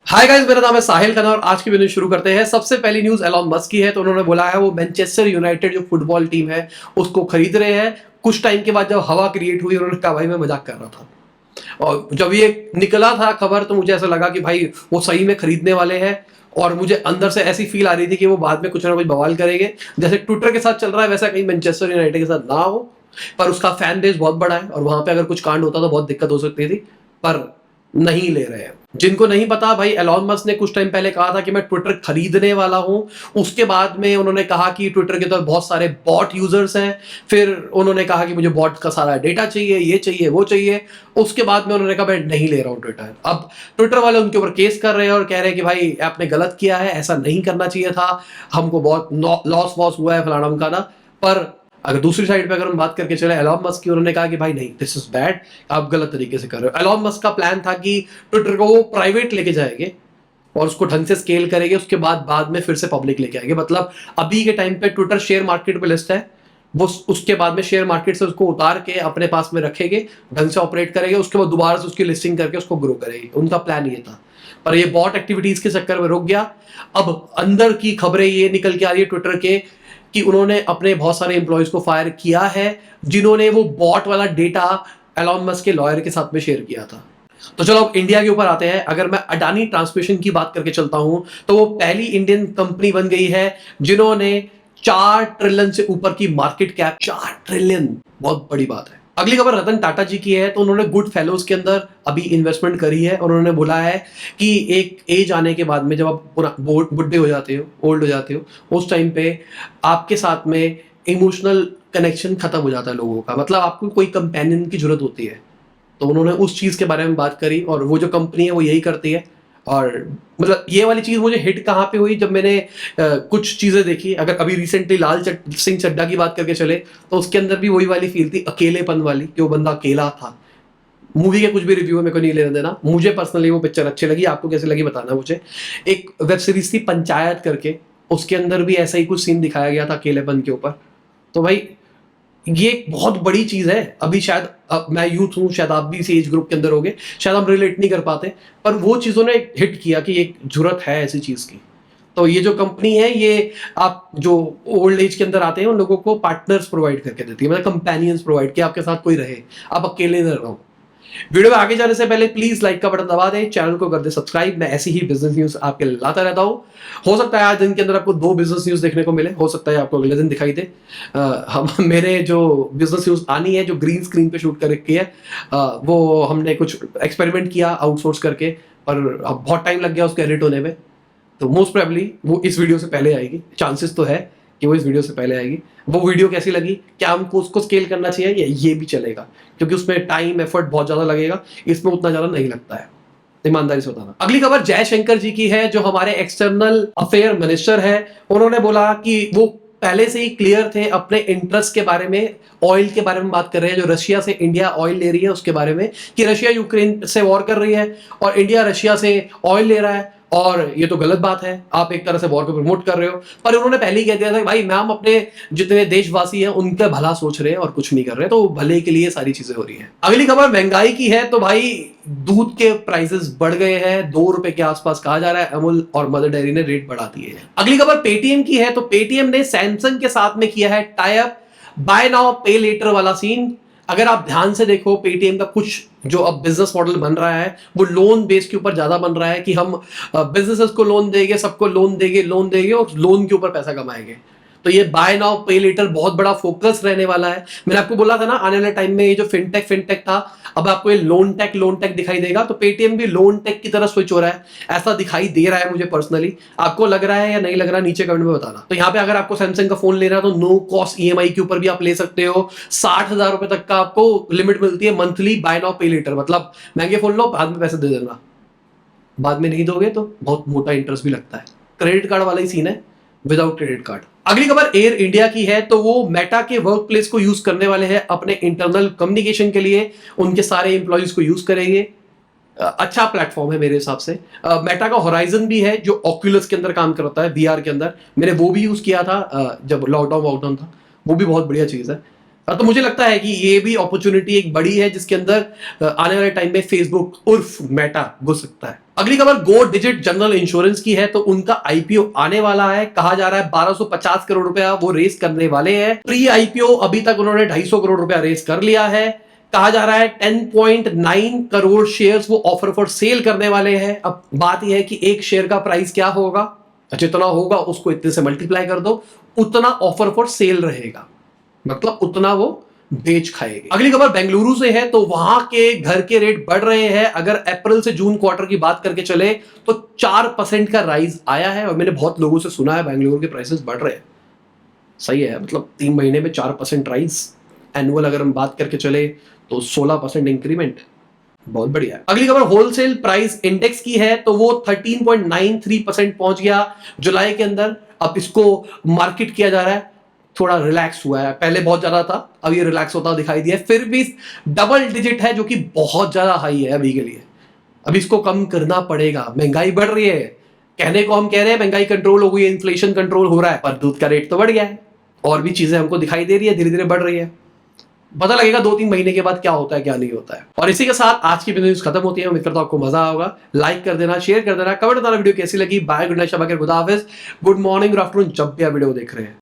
Hi guys, मेरा नाम है साहिल खन्ना और आज की वीडियो शुरू करते हैं। सबसे पहली न्यूज एलॉन मस्क की है। तो उन्होंने बोला है वो मैनचेस्टर यूनाइटेड जो फुटबॉल टीम है उसको खरीद रहे हैं। कुछ टाइम के बाद जब हवा क्रिएट हुई उन्होंने कहा भाई मैं मजाक कर रहा था, और जब ये निकला था खबर तो मुझे ऐसा लगा कि भाई वो सही में खरीदने वाले हैं। और मुझे अंदर से ऐसी फील आ रही थी कि वो बाद में कुछ ना कुछ बवाल करेंगे, जैसे ट्विटर के साथ चल रहा है वैसा कहीं मैनचेस्टर यूनाइटेड के साथ ना हो। पर उसका फैन बेस बहुत बड़ा है और वहां पे अगर कुछ कांड होता तो बहुत दिक्कत हो सकती थी, पर नहीं ले रहे हैं। जिनको नहीं पता, भाई एलॉन मस्क ने कुछ टाइम पहले कहा था कि मैं ट्विटर खरीदने वाला हूं। उसके बाद में उन्होंने कहा कि ट्विटर के अंदर बहुत सारे बॉट यूजर्स हैं। फिर उन्होंने कहा कि मुझे बॉट का सारा डेटा चाहिए, ये चाहिए वो चाहिए। उसके बाद में उन्होंने कहा मैं नहीं ले रहा हूं ट्विटर। अब ट्विटर वाले उनके ऊपर केस कर रहे हैं और कह रहे हैं कि भाई आपने गलत किया है, ऐसा नहीं करना चाहिए था, हमको बहुत लॉस वॉस हुआ है फलाना ढमकाना। पर अगर दूसरी साइड पे अगर हम बात करके चले एलॉन मस्क की, उन्होंने कहा कि भाई नहीं, दिस इज बैड, आप गलत तरीके से कर रहे हो। एलॉन मस्क का प्लान था कि ट्विटर को वो प्राइवेट लेके जाएंगे और उसको ढंग से स्केल करेंगे, उसके बाद में फिर से पब्लिक लेके आएंगे। मतलब अभी के टाइम पे ट्विटर शेयर मार्केट पे लिस्ट है, वो उसके बाद में शेयर मार्केट से उसको उतार के अपने पास में रखेंगे, ढंग से ऑपरेट करेंगे, उसके बाद दोबारा से उसकी लिस्टिंग करके उसको ग्रो करेंगे। उनका प्लान ये था, पर ये बॉट एक्टिविटीज के चक्कर में रुक गया। अब अंदर की खबरें ये निकल के आ रही है ट्विटर के कि उन्होंने अपने बहुत सारे एम्प्लॉयज को फायर किया है जिन्होंने वो बॉट वाला डेटा एलॉन मस्क के लॉयर के साथ में शेयर किया था। तो चलो अब इंडिया के ऊपर आते हैं। अगर मैं अडानी ट्रांसमिशन की बात करके चलता हूं तो वो पहली इंडियन कंपनी बन गई है जिन्होंने 4 ट्रिलियन से ऊपर की मार्केट कैप। 4 ट्रिलियन बहुत बड़ी बात है। अगली खबर रतन टाटा जी की है। तो उन्होंने गुड फेलोज के अंदर अभी इन्वेस्टमेंट करी है और उन्होंने बोला है कि एक एज आने के बाद में जब आप पूरा बुढ़े हो जाते हो, ओल्ड हो जाते हो, उस टाइम पे आपके साथ में इमोशनल कनेक्शन खत्म हो जाता है लोगों का। मतलब आपको कोई कंपेनियन की जरूरत होती है। तो उन्होंने उस चीज के बारे में बात करी और वो जो कंपनी है वो यही करती है। और मतलब ये वाली चीज मुझे हिट कहाँ पे हुई, जब मैंने कुछ चीजें देखी। अगर अभी रिसेंटली सिंह चड्ढा की बात करके चले तो उसके अंदर भी वही वाली फील थी, अकेलेपन वाली, कि वो बंदा अकेला था। मूवी के कुछ भी रिव्यू मेरे को नहीं लेना देना, मुझे पर्सनली वो पिक्चर अच्छी लगी, आपको कैसे लगी बताना मुझे। एक वेब सीरीज थी पंचायत करके, उसके अंदर भी ऐसा ही कुछ सीन दिखाया गया था अकेलेपन के ऊपर। तो भाई ये एक बहुत बड़ी चीज है। अभी शायद मैं यूथ हूं, शायद आप भी इसी एज ग्रुप के अंदर होगे, शायद हम रिलेट नहीं कर पाते, पर वो चीजों ने हिट किया कि एक जरूरत है ऐसी चीज की। तो ये जो कंपनी है ये आप जो ओल्ड एज के अंदर आते हैं उन लोगों को पार्टनर्स प्रोवाइड करके देती है, मतलब कंपेनियंस प्रोवाइड, कि आपके साथ कोई रहे, आप अकेले न रहो। वीडियो में आगे जाने से पहले प्लीज लाइक का बटन दबा दें, चैनल को कर दे सब्सक्राइब। मैं ऐसी ही बिजनेस न्यूज आपके लिए लाता रहता हूं। हो सकता है आज दिन के अंदर आपको 2 बिजनेस न्यूज देखने को मिले, हो सकता है आपको अगले दिन दिखाई दे। हम मेरे जो बिजनेस न्यूज आनी है जो ग्रीन स्क्रीन पे शूट कर रखी है, वो हमने कुछ एक्सपेरिमेंट किया आउटसोर्स करके, पर अब बहुत टाइम लग गया उसको एडिट होने में। तो मोस्ट प्रोबेबली वो इस वीडियो से पहले आएगी, चांसेस तो है कि वो इस वीडियो से पहले आएगी। वो वीडियो कैसी लगी, क्या हमको उसको स्केल करना चाहिए, या ये भी चलेगा, क्योंकि उसमें टाइम एफर्ट बहुत ज्यादा लगेगा, इसमें उतना ज्यादा नहीं लगता है, ईमानदारी से बताना। अगली खबर जयशंकर जी की है, जो हमारे एक्सटर्नल अफेयर मिनिस्टर है। उन्होंने बोला कि वो पहले से ही क्लियर थे अपने इंटरेस्ट के बारे में। ऑयल के बारे में बात कर रहे हैं, जो रशिया से इंडिया ऑयल ले रही है उसके बारे में, कि रशिया यूक्रेन से वॉर कर रही है और इंडिया रशिया से ऑयल ले रहा है, और ये तो गलत बात है, आप एक तरह से वॉर को प्रमोट कर रहे हो। पर उन्होंने पहले ही कह दिया था कि भाई मैम अपने जितने देशवासी हैं उनका भला सोच रहे हैं और कुछ नहीं कर रहे, तो भले के लिए सारी चीजें हो रही हैं। अगली खबर महंगाई की है। तो भाई दूध के प्राइसेस बढ़ गए हैं, 2 रुपए के आसपास कहा जा रहा है। अमूल और मदर डेयरी ने रेट बढ़ा दिए हैं। अगली खबर पेटीएम की है। तो पेटीएम ने सैमसंग के साथ में किया है टाई अप, बाय नाउ पे लेटर वाला सीन। अगर आप ध्यान से देखो पेटीएम का कुछ जो अब बिजनेस मॉडल बन रहा है वो लोन बेस के ऊपर ज्यादा बन रहा है, कि हम बिजनेसेस को लोन देंगे, सबको लोन देंगे और लोन के ऊपर पैसा कमाएंगे। तो ये बाय नाउ पे लेटर बहुत बड़ा फोकस रहने वाला है। मैंने आपको बोला था ना आने वाले टाइम में ये जो फिनटेक था, अब आपको ये लोन टेक दिखाई देगा। तो पेटीएम भी लोन टेक की तरफ स्विच हो रहा है, ऐसा दिखाई दे रहा है मुझे पर्सनली। आपको लग रहा है या नहीं लग रहा, नीचे कमेंट में बताना। तो यहाँ पे अगर आपको सैमसंग का फोन लेना है तो नो कॉस्ट ईएमआई के ऊपर भी आप ले सकते हो। 60,000 रुपए तक का आपको लिमिट मिलती है मंथली बाय नाउ पे लेटर। मतलब महंगे फोन लो, बाद में पैसे दे देना, बाद में नहीं दोगे तो बहुत मोटा इंटरेस्ट भी लगता है। क्रेडिट कार्ड वाला ही सीन है, विदाउट क्रेडिट कार्ड। अगली खबर एयर इंडिया की है। तो वो मेटा के वर्क प्लेस को यूज करने वाले हैं अपने इंटरनल कम्युनिकेशन के लिए, उनके सारे एम्प्लॉइज को यूज करेंगे। अच्छा प्लेटफॉर्म है मेरे हिसाब से। मेटा का होराइजन भी है जो ऑक्यूलस के अंदर काम करता है, वीआर के अंदर। मैंने वो भी यूज किया था जब लॉकडाउन था, वो भी बहुत बढ़िया चीज है। तो मुझे लगता है कि ये भी अपॉर्चुनिटी एक बड़ी है जिसके अंदर आने वाले टाइम में फेसबुक उर्फ मेटा घुस सकता है। अगली खबर गो डिजिट जनरल इंश्योरेंस की है, तो उनका आईपीओ आने वाला है। कहा जा रहा है 1250 करोड़ रुपया वो रेस करने वाले हैं। प्री आईपीओ अभी तक उन्होंने 250 करोड़ रुपया रेस कर लिया है। कहा जा रहा है 10.9 करोड़ शेयर्स वो ऑफर फॉर सेल करने वाले हैं। अब बात यह है कि एक शेयर का प्राइस क्या होगा, जितना होगा उसको इतने से मल्टीप्लाई कर दो, उतना ऑफर फॉर सेल रहेगा, मतलब उतना वो बेच खाएगी। अगली खबर बेंगलुरु से है, तो वहां के घर के रेट बढ़ रहे हैं। अगर अप्रैल से जून क्वार्टर की बात करके चले तो 4% का राइज आया है, और मैंने बहुत लोगों से सुना है बेंगलुरु के प्राइसेस बढ़ रहे हैं। सही है, मतलब 3 महीने में 4% राइज। एनुअल अगर हम बात करके चले तो 16% इंक्रीमेंट, बहुत बढ़िया है। अगली खबर होलसेल प्राइस इंडेक्स की है, तो वो 13.93% पहुंच गया जुलाई के अंदर। अब इसको मार्केट किया जा रहा है, थोड़ा रिलैक्स हुआ है, पहले बहुत ज्यादा था, अब ये रिलैक्स होता दिखाई दिया। फिर भी डबल डिजिट है, जो कि बहुत ज्यादा हाई है अभी के लिए। अब इसको कम करना पड़ेगा, महंगाई बढ़ रही है। कहने को हम कह रहे हैं महंगाई कंट्रोल हो गई है, इन्फ्लेशन कंट्रोल हो रहा है, पर दूध का रेट तो बढ़ गया है। और भी चीजें हमको दिखाई दे रही है, धीरे धीरे बढ़ रही है। पता लगेगा 2-3 महीने के बाद क्या होता है क्या नहीं होता है। और इसी के साथ आज की न्यूज खत्म होती है। उम्मीद करता हूं आपको मजा होगा। लाइक कर देना, शेयर कर देना, कमेंट बताना वीडियो कैसी लगी। बाय, गुड नाइट, शबा, खुदा हाफिज, गुड मॉर्निंग, गुड आफ्टरनून, जब भी आप वीडियो देख रहे हैं।